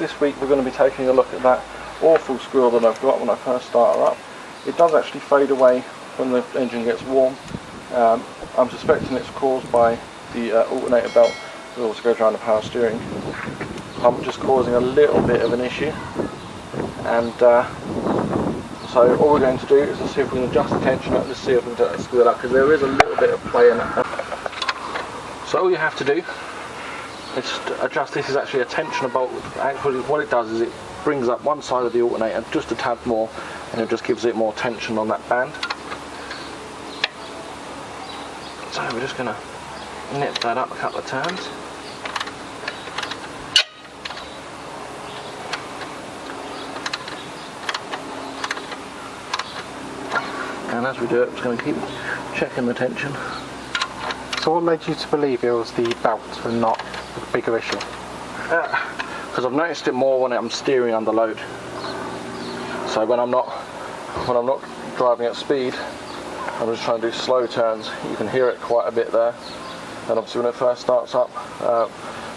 this week we're going to be taking a look at that awful squeal that I've got when I first start her up. It does actually fade away when the engine gets warm. I'm suspecting it's caused by the alternator belt that also goes around the power steering. I'm just causing a little bit of an issue, and so all we're going to do is to see if we can adjust the tension up, just see if we can get that squeal up, because there is a little bit of play in it. So all you have to do is adjust. This is actually a tensioner bolt. Actually what it does is it brings up one side of the alternator just a tad more, and it just gives it more tension on that band. So we're just going to nip that up a couple of turns. And as we do it, I'm just going to keep checking the tension. So what led you to believe it was the belt and not the bigger issue? Because I've noticed it more when I'm steering under load. So when I'm not driving at speed, I'm just trying to do slow turns. You can hear it quite a bit there. And obviously when it first starts up,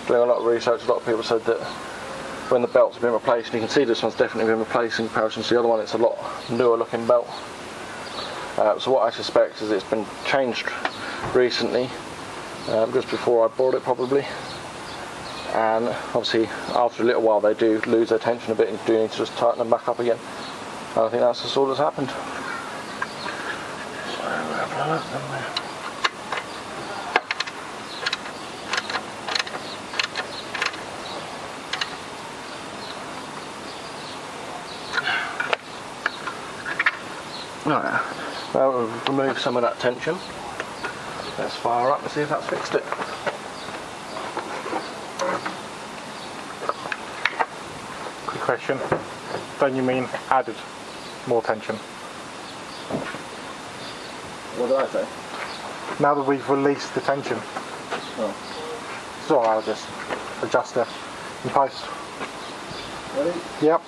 doing a lot of research, a lot of people said that when the belt's been replaced, and you can see this one's definitely been replaced in comparison to the other one, it's a lot newer looking belt. So what I suspect is it's been changed recently, just before I bought it probably, and obviously after a little while they do lose their tension a bit and do need to just tighten them back up again. And I think that's just all that's happened. So we're having a look then. Right, now we'll remove some of that tension. Let's fire up and see if that's fixed it. Quick question. Don't you mean added more tension? What did I say? Now that we've released the tension. Oh. So I'll just adjust it in post. Ready? Yep.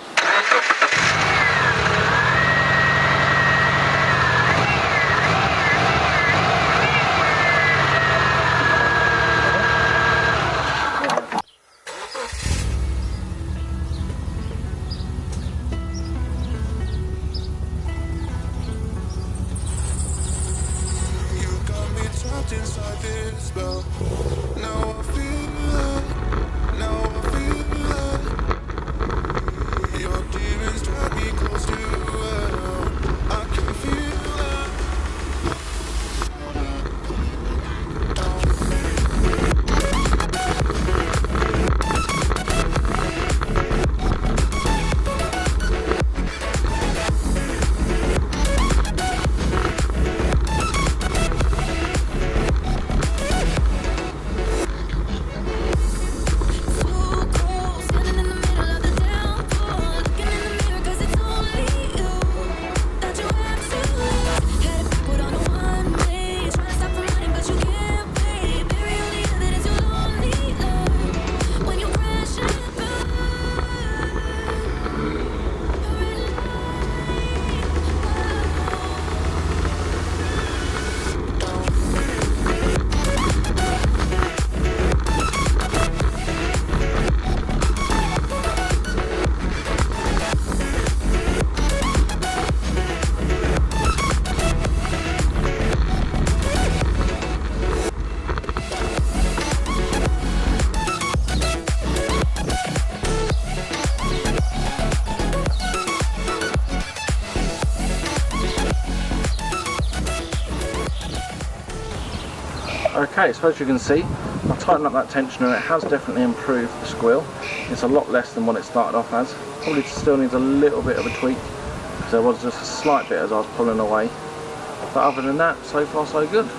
Inside this spell, now I feel it, now I feel it. Your demons drag me close to hell. I can feel it. Okay, so as you can see, I've tightened up that tension and it has definitely improved the squeal. It's a lot less than what it started off as. Probably still needs a little bit of a tweak, because there was just a slight bit as I was pulling away. But other than that, so far so good.